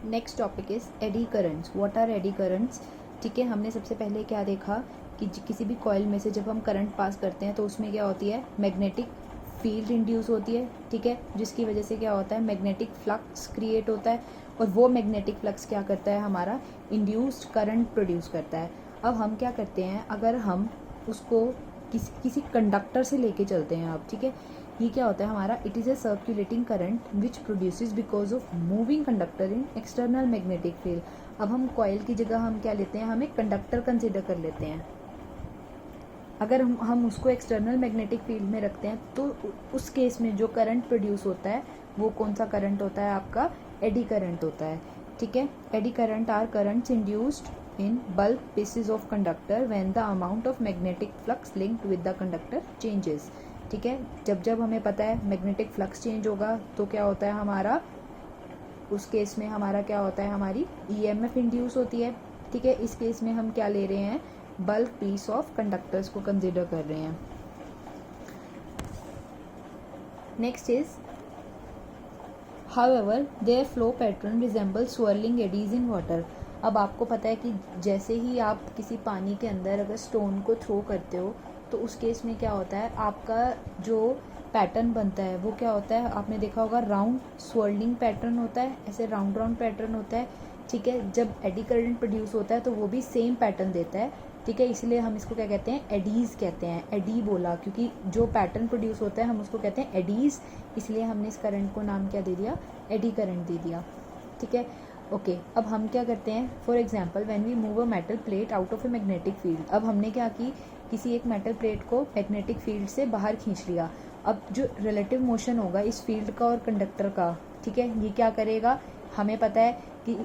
Next topic is eddy currents. What are eddy currents? ठीक है, हमने सबसे पहले क्या देखा कि किसी भी कॉइल में से जब हम करंट पास करते हैं तो उसमें क्या होती है, मैग्नेटिक फील्ड इंड्यूस होती है. ठीक है, जिसकी वजह से क्या होता है, मैग्नेटिक फ्लक्स क्रिएट होता है और वो मैग्नेटिक फ्लक्स क्या करता है, हमारा इंड्यूस्ड करंट प्रोड्यूस करता है. अब हम क्या करते हैं, अगर हम उसको किसी कंडक्टर से लेके चलते हैं अब, ठीक है, ये क्या होता है हमारा, it is a circulating current which produces because of moving conductor in external magnetic field. अब हम कॉइल की जगह हम क्या लेते हैं, हम एक कंडक्टर कंसिडर कर लेते हैं. अगर हम उसको एक्सटर्नल मैग्नेटिक फील्ड में रखते हैं तो उस केस में जो करंट प्रोड्यूस होता है वो कौन सा करंट होता है, आपका एडी करंट होता है. ठीक है, eddy current are currents induced in bulk pieces of conductor when the amount of magnetic flux linked with the conductor changes. ठीक है, जब हमें पता है मैग्नेटिक फ्लक्स चेंज होगा तो क्या होता है हमारा, उस केस में हमारा क्या होता है, हमारी ईएमएफ इंड्यूस होती है. ठीक है, इस केस में हम क्या ले रहे हैं, बल्क पीस ऑफ कंडक्टर्स को कंसिडर कर रहे हैं. Next is however their flow pattern resembles swirling eddies in water. अब आपको पता है कि जैसे ही आप किसी पानी के अंदर अगर स्टोन को थ्रो करते हो तो उस केस में क्या होता है, आपका जो पैटर्न बनता है वो क्या होता है, आपने देखा होगा राउंड स्वर्लिंग पैटर्न होता है, ऐसे राउंड राउंड पैटर्न होता है. ठीक है, जब एडी करंट प्रोड्यूस होता है तो वो भी सेम पैटर्न देता है. ठीक है, इसलिए हम इसको क्या कहते हैं, एडीज कहते हैं. एडी बोला क्योंकि जो पैटर्न प्रोड्यूस होता है हम उसको कहते हैं एडीज, इसलिए हमने इस करंट को नाम क्या दे दिया, एडी करंट दे दिया. ठीक है, ओके. अब हम क्या करते हैं, for example when we move a metal plate out of a magnetic field. अब हमने क्या की, किसी एक मेटल प्लेट को मैग्नेटिक फील्ड से बाहर खींच लिया. अब जो रिलेटिव मोशन होगा इस फील्ड का और कंडक्टर का, ठीक है, ये क्या करेगा, हमें पता है कि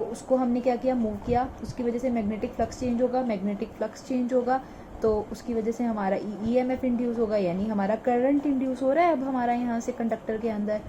उसको हमने क्या किया, मूव किया, उसकी वजह से मैग्नेटिक फ्लक्स चेंज होगा. मैग्नेटिक फ्लक्स चेंज होगा तो उसकी वजह से हमारा ईएमएफ इंड्यूस होगा, यानी हमारा करंट इंड्यूस हो रहा है अब हमारा यहाँ से कंडक्टर के अंदर.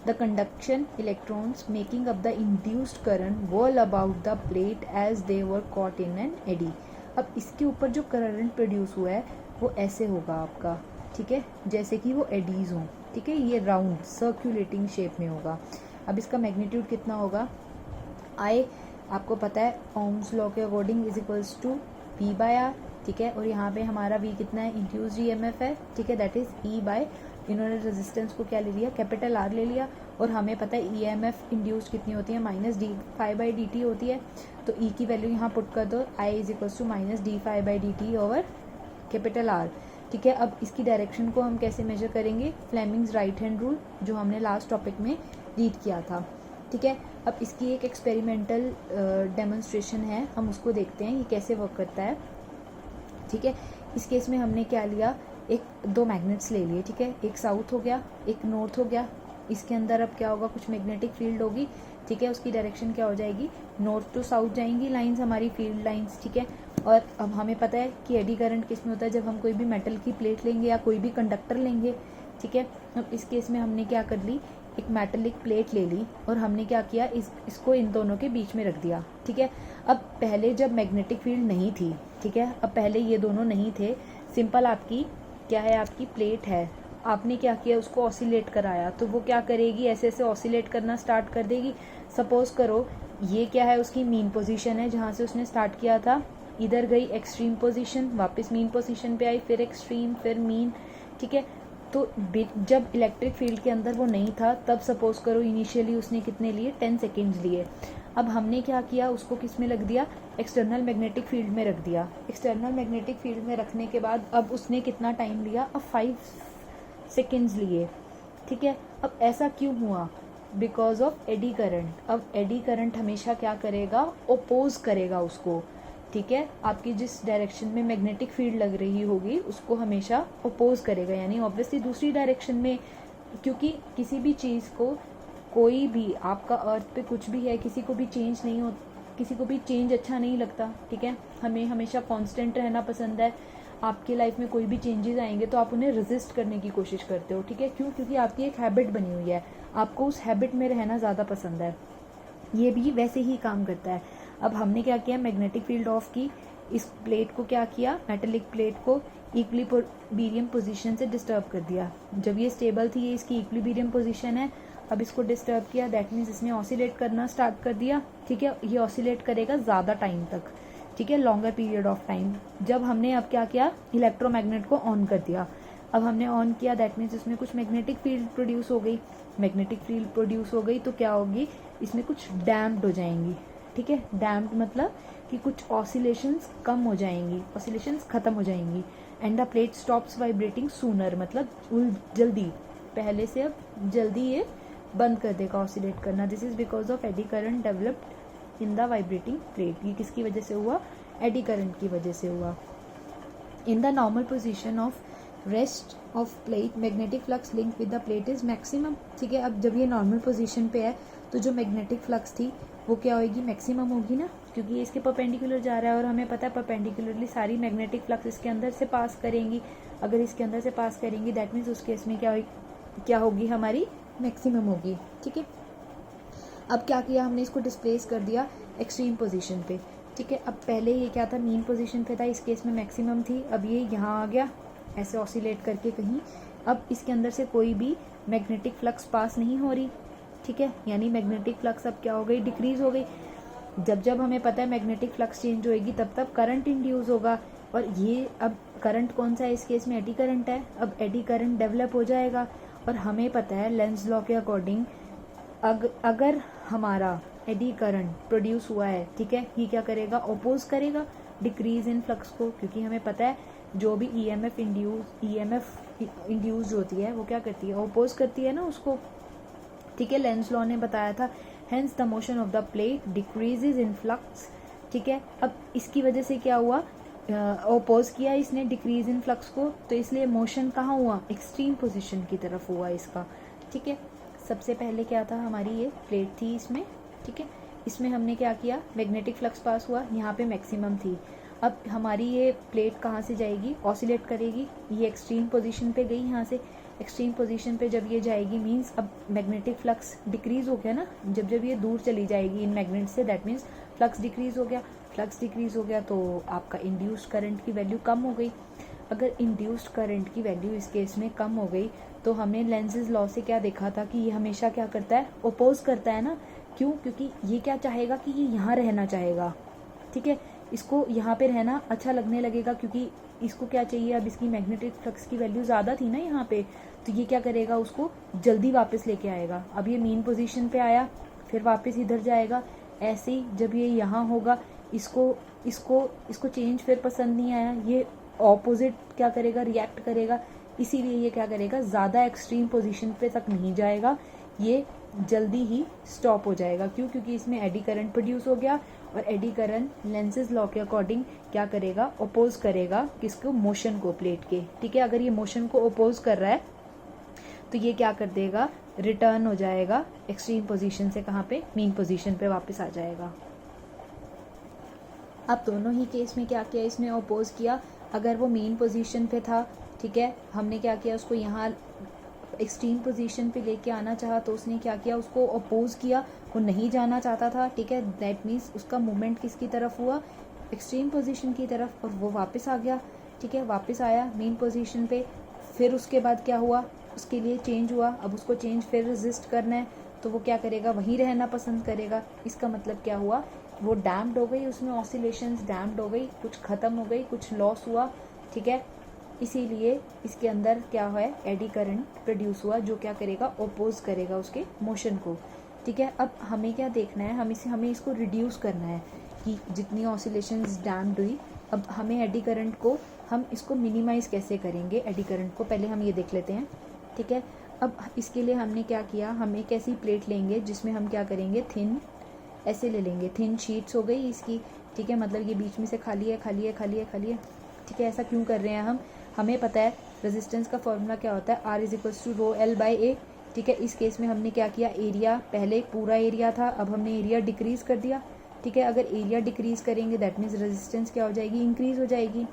The conduction electrons making up the induced current whirl about the plate as they were caught in an eddy. अब इसके ऊपर जो करंट प्रोड्यूस हुआ है वो ऐसे होगा आपका, ठीक है, जैसे कि वो एडीज हों. ठीक है, ये राउंड सर्कुलेटिंग शेप में होगा. अब इसका मैग्नीट्यूड कितना होगा, आई आपको पता है ओम्स लॉ के according is equals to V by R. ठीक है, और यहाँ पे हमारा वी कितना है, इंड्यूस्ड ईएमएफ है. ठीक है, दैट इज ई बाय, इन्होंने रेजिस्टेंस को क्या ले लिया, कैपिटल आर ले लिया. और हमें पता है ईएमएफ इंड्यूस्ड कितनी होती है, minus D phi by D T होती है. तो ई की वैल्यू यहाँ पुट कर दो, I is equals to minus D phi by D T over capital R. ठीक है, अब इसकी डायरेक्शन को हम कैसे मेजर करेंगे, फ्लेमिंग्स राइट हैंड रूल जो हमने लास्ट टॉपिक में रीड किया था. ठीक है, अब इसकी एक एक्सपेरिमेंटल डेमोन्स्ट्रेशन है, हम उसको देखते हैं ये कैसे वर्क करता है. ठीक है, इस केस में हमने क्या लिया, दो मैग्नेट्स ले लिए. ठीक है, एक साउथ हो गया, एक नॉर्थ हो गया. इसके अंदर अब क्या होगा, कुछ मैग्नेटिक फील्ड होगी. ठीक है, उसकी डायरेक्शन क्या हो जाएगी, नॉर्थ टू साउथ जाएंगी लाइंस, हमारी फील्ड लाइंस. ठीक है, और अब हमें पता है कि एडी करंट किस में होता है, जब हम कोई भी मेटल की प्लेट लेंगे या कोई भी कंडक्टर लेंगे. ठीक है, अब इस केस में हमने क्या कर ली, एक मेटलिक प्लेट ले ली और हमने क्या किया, इसको इन दोनों के बीच में रख दिया. ठीक है, अब पहले जब मैग्नेटिक फील्ड नहीं थी, ठीक है, अब पहले ये दोनों नहीं थे, सिंपल आपकी क्या है, आपकी प्लेट है, आपने क्या किया, उसको ऑसिलेट कराया तो वो क्या करेगी, ऐसे ऐसे ऑसिलेट करना स्टार्ट कर देगी. सपोज करो ये क्या है, उसकी मीन पोजीशन है जहाँ से उसने स्टार्ट किया था, इधर गई एक्सट्रीम पोजीशन, वापस मीन पोजीशन पे आई, फिर एक्सट्रीम, फिर मीन. ठीक है, तो जब इलेक्ट्रिक फील्ड के अंदर वो नहीं था तब सपोज करो इनिशियली उसने कितने लिए, 10 सेकेंड्स लिए. अब हमने क्या किया, उसको किस में रख दिया, एक्सटर्नल मैग्नेटिक फील्ड में रख दिया. एक्सटर्नल मैग्नेटिक फील्ड में रखने के बाद अब उसने कितना टाइम लिया, अब 5 सेकेंड्स लिए. ठीक है, अब ऐसा क्यों हुआ, बिकॉज ऑफ एडी करंट. अब एडी करंट हमेशा क्या करेगा, ओपोज करेगा उसको. ठीक है, आपकी जिस डायरेक्शन में मैग्नेटिक फील्ड लग रही होगी उसको हमेशा ओपोज करेगा, यानी ऑब्वियसली दूसरी डायरेक्शन में. क्योंकि किसी भी चीज़ को, कोई भी आपका अर्थ पे कुछ भी है, किसी को भी चेंज नहीं हो, किसी को भी चेंज अच्छा नहीं लगता. ठीक है, हमें हमेशा कांस्टेंट रहना पसंद है. आपकी लाइफ में कोई भी चेंजेस आएंगे तो आप उन्हें रेजिस्ट करने की कोशिश करते हो. ठीक है, क्यों, क्योंकि आपकी एक हैबिट बनी हुई है, आपको उस हैबिट में रहना ज़्यादा पसंद है. ये भी वैसे ही काम करता है. अब हमने क्या किया, मैग्नेटिक फील्ड ऑफ की, इस प्लेट को क्या किया, मेटेलिक प्लेट को इक्विलिब्रियम पोजीशन से डिस्टर्ब कर दिया. जब ये स्टेबल थी, ये इसकी इक्विलिब्रियम पोजीशन है. अब इसको डिस्टर्ब किया, दैट मीन्स इसने ऑसिलेट करना स्टार्ट कर दिया, ठीक है। ये ऑसिलेट करेगा ज़्यादा टाइम तक, ठीक है, लॉन्गर पीरियड ऑफ टाइम। जब हमने अब क्या किया, इलेक्ट्रोमैग्नेट को ऑन कर दिया, अब हमने ऑन किया, दैट मीन्स इसमें कुछ मैग्नेटिक फील्ड प्रोड्यूस हो गई। मैग्नेटिक फील्ड प्रोड्यूस हो गई तो क्या होगी, इसमें कुछ डैम्प्ड हो जाएंगी, ठीक है। डैम्प्ड मतलब कि कुछ ऑसिलेशंस कम हो जाएंगी, ऑसिलेशंस खत्म हो जाएंगी। And the plate stops vibrating sooner, मतलब जल्दी, पहले से अब जल्दी ये बंद कर देगा ऑसिलेट करना। This is because of eddy current developed in the vibrating plate. ये किसकी वजह से हुआ, एडी करंट की वजह से हुआ। In the normal position of rest of plate magnetic flux link with the plate is maximum, ठीक है। अब जब ये नॉर्मल पोजीशन पे है तो जो मैग्नेटिक फ्लक्स थी वो क्या होगी, मैक्सिमम होगी ना, क्योंकि ये इसके परपेंडिकुलर जा रहा है और हमें पता है परपेंडिकुलरली सारी मैग्नेटिक फ्लक्स इसके अंदर से पास करेंगी। अगर इसके अंदर से पास करेंगी दैट मीन्स उस केस में क्या होगी, हमारी मैक्सिमम होगी, ठीक है। अब क्या किया हमने, इसको डिस्प्लेस कर दिया एक्सट्रीम पोजीशन पे, ठीक है। अब पहले ये क्या था, मीन पोजीशन पे था, इस केस में मैक्सिमम थी। अब ये यहाँ आ गया ऐसे ऑसिलेट करके कहीं, अब इसके अंदर से कोई भी मैग्नेटिक फ्लक्स पास नहीं हो रही, ठीक है, यानी मैग्नेटिक फ्लक्स अब क्या हो गई, डिक्रीज हो गई। जब हमें पता है मैग्नेटिक फ्लक्स चेंज होएगी तब करंट इंड्यूस होगा, और ये अब करंट कौन सा है, इस केस में एडी करंट है। अब एडी करंट डेवलप हो जाएगा और हमें पता है लेंज लॉ के अकॉर्डिंग अगर हमारा एडी करंट प्रोड्यूस हुआ है, ठीक है, ये क्या करेगा, अपोज करेगा डिक्रीज इन फ्लक्स को, क्योंकि हमें पता है जो भी ईएमएफ इंड्यूस होती है वो क्या करती है, अपोज करती है ना उसको, ठीक है। लेंज लॉ ने बताया था, hence the motion of the plate decreases in flux, ठीक है। अब इसकी वजह से क्या हुआ, अपोज किया इसने डिक्रीज इन फ्लक्स को, तो इसलिए मोशन कहाँ हुआ, एक्सट्रीम पोजीशन की तरफ हुआ इसका, ठीक है। सबसे पहले क्या था, हमारी ये प्लेट थी इसमें, ठीक है, इसमें हमने क्या किया, मैग्नेटिक फ्लक्स पास हुआ, यहाँ पे मैक्सिमम थी। अब हमारी ये प्लेट कहाँ से जाएगी, ऑसिलेट करेगी, ये एक्सट्रीम पोजीशन पे गई, यहाँ से एक्सट्रीम पोजीशन पे जब ये जाएगी मींस अब मैग्नेटिक फ्लक्स डिक्रीज हो गया ना, जब ये दूर चली जाएगी इन मैग्नेट से, दैट मीन्स फ्लक्स डिक्रीज हो गया। फ्लक्स डिक्रीज हो गया तो आपका इंड्यूस्ड करंट की वैल्यू कम हो गई। अगर इंड्यूस्ड करंट की वैल्यू इस केस में कम हो गई तो हमने लेंजेज लॉ से क्या देखा था कि ये हमेशा क्या करता है, ओपोज करता है ना। क्यों, क्योंकि ये क्या चाहेगा कि ये यहाँ रहना चाहेगा, ठीक है, इसको यहाँ पे रहना अच्छा लगने लगेगा, क्योंकि इसको क्या चाहिए, अब इसकी मैग्नेटिक फ्लक्स की वैल्यू ज़्यादा थी ना यहाँ पे, तो ये क्या करेगा, उसको जल्दी वापस लेके आएगा। अब ये मीन पोजीशन पे आया, फिर वापस इधर जाएगा, ऐसे ही जब ये यहाँ होगा, इसको चेंज फिर पसंद नहीं आया, ये ऑपोजिट क्या करेगा, रिएक्ट करेगा, इसीलिए ये क्या करेगा, ज़्यादा एक्सट्रीम पोजीशन पे तक नहीं जाएगा, ये जल्दी ही स्टॉप हो जाएगा। क्यों, क्योंकि इसमें एडी करंट प्रोड्यूस हो गया, और एडी करंट लेंसेज लॉ के अकॉर्डिंग क्या करेगा, अपोज करेगा किसको, मोशन को, प्लेट के, ठीक है। अगर ये मोशन को अपोज कर रहा है तो ये क्या कर देगा, रिटर्न हो जाएगा एक्सट्रीम पोजीशन से, कहाँ पे, मीन पोजीशन पे वापस आ जाएगा। अब दोनों ही केस में क्या किया, इसने अपोज किया। अगर वो मीन पोजीशन पे था, ठीक है, हमने क्या किया, उसको यहाँ एक्सट्रीम पोजीशन पे लेके आना चाहा तो उसने क्या किया, उसको अपोज किया, वो नहीं जाना चाहता था, ठीक है। दैट मीन्स उसका मूवमेंट किसकी तरफ हुआ, एक्सट्रीम पोजीशन की तरफ, और वो वापस आ गया, ठीक है, वापस आया मीन पोजीशन पे। फिर उसके बाद क्या हुआ, उसके लिए चेंज हुआ, अब उसको चेंज फिर रेजिस्ट करना है तो वो क्या करेगा, वहीं रहना पसंद करेगा। इसका मतलब क्या हुआ, वो डैम्प्ड हो गई, उसमें ऑसिलेशंस डैम्प्ड हो गई, कुछ ख़त्म हो गई, कुछ लॉस हुआ, ठीक है। इसीलिए इसके अंदर क्या है, एडी करंट प्रोड्यूस हुआ, जो क्या करेगा, ओपोज करेगा उसके मोशन को, ठीक है। अब हमें क्या देखना है, हमें इसको रिड्यूस करना है कि जितनी ऑसिलेशंस डैम्प्ड हुई, अब हमें एडी करंट को, हम इसको मिनिमाइज़ कैसे करेंगे एडी करंट को, पहले हम ये देख लेते हैं, ठीक है। अब इसके लिए हमने क्या किया, हम एक ऐसी प्लेट लेंगे जिसमें हम क्या करेंगे, थिन ऐसे ले लेंगे, थिन शीट्स हो गई इसकी, ठीक है, मतलब ये बीच में से खाली है, खाली है, खाली है, खाली है, ठीक है। ऐसा क्यों कर रहे हैं हम, हमें पता है रेजिस्टेंस का फॉर्मूला क्या होता है, R = ρl/a, ठीक है। इस केस में हमने क्या किया, एरिया, पहले पूरा एरिया था, अब हमने एरिया डिक्रीज कर दिया, ठीक है। अगर एरिया डिक्रीज करेंगे दैट मीन्स रेजिस्टेंस क्या हो जाएगी, इंक्रीज हो जाएगी,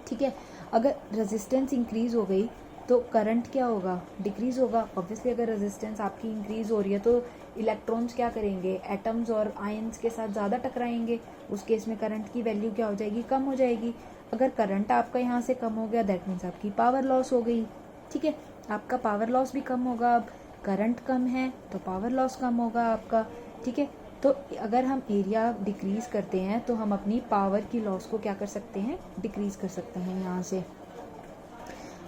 ठीक है। अगर रेजिस्टेंस इंक्रीज हो गई तो करंट क्या होगा, डिक्रीज होगा। ऑब्वियसली अगर रेजिस्टेंस आपकी इंक्रीज हो रही है तो इलेक्ट्रॉन्स क्या करेंगे, एटम्स और आयंस के साथ ज़्यादा टकराएंगे, उस केस में करंट की वैल्यू क्या हो जाएगी, कम हो जाएगी। अगर करंट आपका यहाँ से कम हो गया दैट मीन्स आपकी पावर लॉस हो गई, ठीक है, आपका पावर लॉस भी कम होगा। अब करंट कम है तो पावर लॉस कम होगा आपका, ठीक है। तो अगर हम एरिया डिक्रीज़ करते हैं तो हम अपनी पावर की लॉस को क्या कर सकते हैं, डिक्रीज़ कर सकते हैं यहाँ से।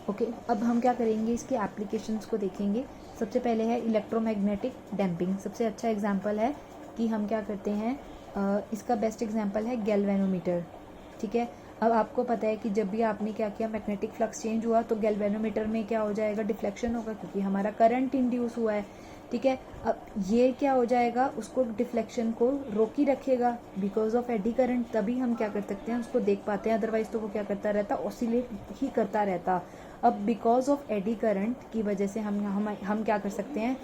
ओके, अब हम क्या करेंगे, इसके एप्लीकेशंस को देखेंगे। सबसे पहले है इलेक्ट्रोमैग्नेटिक डैम्पिंग। सबसे अच्छा एग्जांपल है कि हम क्या करते हैं, इसका बेस्ट एग्जांपल है गैल्वेनोमीटर, ठीक है। अब आपको पता है कि जब भी आपने क्या किया, मैग्नेटिक फ्लक्स चेंज हुआ तो गैल्वेनोमीटर में क्या हो जाएगा, डिफ्लेक्शन होगा, क्योंकि हमारा करंट इंड्यूस हुआ है, ठीक है। अब ये क्या हो जाएगा, उसको डिफ्लेक्शन को रोक ही रखेगा बिकॉज ऑफ एडी करंट, तभी हम क्या कर सकते हैं, उसको देख पाते हैं, अदरवाइज तो वो क्या करता रहता, ऑसिलेट ही करता रहता। अब बिकॉज ऑफ एडी करंट की वजह से हम क्या कर सकते हैं,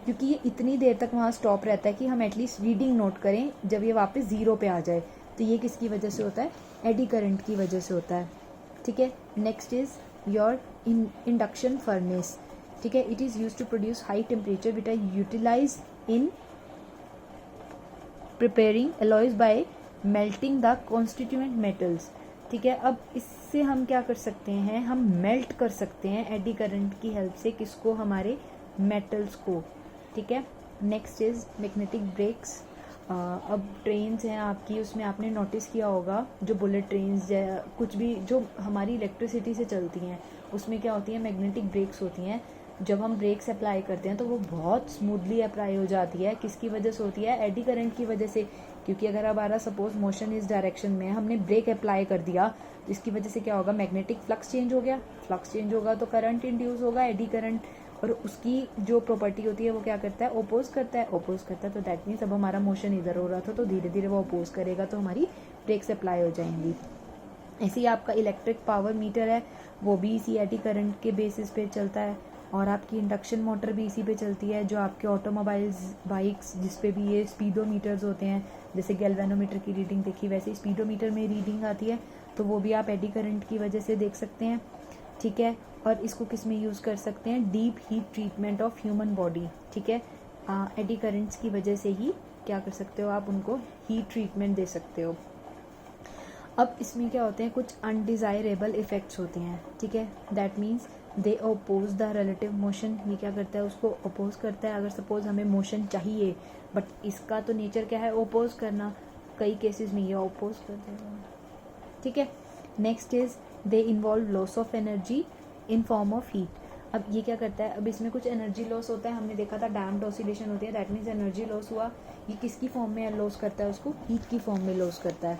क्योंकि ये इतनी देर तक वहाँ स्टॉप रहता है कि हम एटलीस्ट रीडिंग नोट करें जब ये वापस ज़ीरो पे आ जाए, तो ये किसकी वजह से होता है, एडी करंट की वजह से होता है, ठीक है। Next is your induction furnace, ठीक है। It is use to produce high temperature which are utilize in preparing alloys by melting the constituent metals, ठीक है। अब इससे हम क्या कर सकते हैं, हम मेल्ट कर सकते हैं एडी करंट की हेल्प से, किसको, हमारे मेटल्स को, ठीक है। Next is magnetic brakes. अब ट्रेन्स हैं आपकी, उसमें आपने नोटिस किया होगा, जो बुलेट ट्रेन्स कुछ भी जो हमारी इलेक्ट्रिसिटी से चलती हैं, उसमें क्या होती है, मैग्नेटिक ब्रेक्स होती हैं। जब हम ब्रेक्स अप्लाई करते हैं तो वो बहुत स्मूथली अप्लाई हो जाती है, किसकी वजह से होती है, एडी करंट की वजह से। क्योंकि अगर हमारा सपोज मोशन इस डायरेक्शन में, हमने ब्रेक अप्लाई कर दिया, तो इसकी वजह से क्या होगा, मैग्नेटिक फ्लक्स चेंज हो गया, फ्लक्स चेंज होगा तो करंट इंड्यूस होगा, एडी करंट, और उसकी जो प्रॉपर्टी होती है वो क्या करता है, ओपोज करता है, तो दैट मीन्स अब हमारा मोशन इधर हो रहा था तो धीरे धीरे वो ओपोज करेगा, तो हमारी ब्रेक्स अप्लाई हो जाएंगी। ऐसे ही आपका इलेक्ट्रिक पावर मीटर है, वो भी इसी एडी करंट के बेसिस पे चलता है, और आपकी इंडक्शन मोटर भी इसी पे चलती है। जो आपके ऑटोमोबाइल्स, बाइक्स, जिस पे भी ये स्पीडोमीटर्स होते हैं, जैसे गैल्वेनोमीटर की रीडिंग देखी, वैसे स्पीडोमीटर में रीडिंग आती है, तो वो भी आप एडी करंट की वजह से देख सकते हैं, ठीक है। और इसको किस में यूज़ कर सकते हैं, deep heat treatment of human body, ठीक है। एडी करंट्स की वजह से ही क्या कर सकते हो, आप उनको हीट ट्रीटमेंट दे सकते हो। अब इसमें क्या होते हैं, कुछ अनडिज़ायरेबल इफ़ेक्ट्स होते हैं, ठीक है। That means they oppose the relative motion, ये क्या करता है, उसको ओपोज करता है। अगर सपोज हमें मोशन चाहिए, बट इसका तो नेचर क्या है, ओपोज करना, कई केसेस में ये ओपोज कर देगा, ठीक है। Next is they involve loss of energy in form of heat. अब ये क्या करता है, अब इसमें कुछ एनर्जी लॉस होता है, हमने देखा था डैम्प्ड ऑसिलेशन होती है, दैट मीन्स एनर्जी लॉस हुआ। ये किसकी फॉर्म में लॉस करता है, उसको हीट की फॉर्म में लॉस करता है,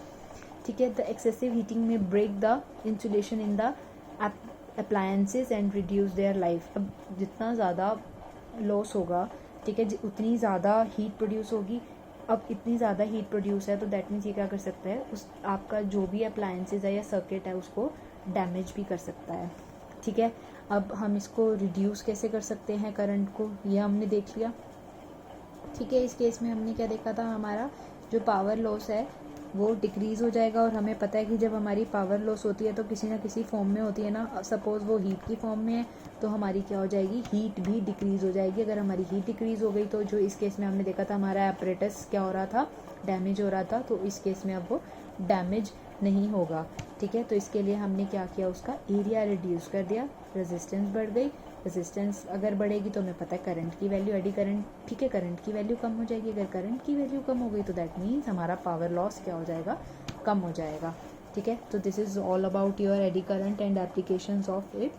ठीक है। द एक्सेसिव हीटिंग में break the insulation in the appliances and reduce their life. अब जितना ज़्यादा लॉस होगा, ठीक है, उतनी ज़्यादा हीट प्रोड्यूस होगी। अब इतनी ज़्यादा हीट प्रोड्यूस है तो दैट मीन्स ये क्या कर सकता है, उस आपका जो भी अप्लायंसेज है या सर्किट है उसको डैमेज भी कर सकता है, ठीक है। अब हम इसको रिड्यूस कैसे कर सकते हैं करंट को, ये हमने देख लिया, ठीक है। इस केस में हमने क्या देखा था, हमारा जो पावर लॉस है वो डिक्रीज़ हो जाएगा, और हमें पता है कि जब हमारी पावर लॉस होती है तो किसी ना किसी फॉर्म में होती है ना, सपोज़ वो हीट की फॉर्म में है तो हमारी क्या हो जाएगी, हीट भी डिक्रीज़ हो जाएगी। अगर हमारी हीट डिक्रीज़ हो गई तो जो इस केस में हमने देखा था, हमारा एपरेटस क्या हो रहा था, डैमेज हो रहा था, तो इस केस में अब वो डैमेज नहीं होगा, ठीक है। तो इसके लिए हमने क्या किया, उसका एरिया रिड्यूस कर दिया, रेजिस्टेंस बढ़ गई। रेजिस्टेंस अगर बढ़ेगी तो हमें पता है करंट की वैल्यू, एडी करंट, ठीक है, करंट की वैल्यू कम हो जाएगी। अगर करंट की वैल्यू कम हो गई तो दैट मीन्स हमारा पावर लॉस क्या हो जाएगा, कम हो जाएगा, ठीक है। तो this is all about your eddy current and applications of it.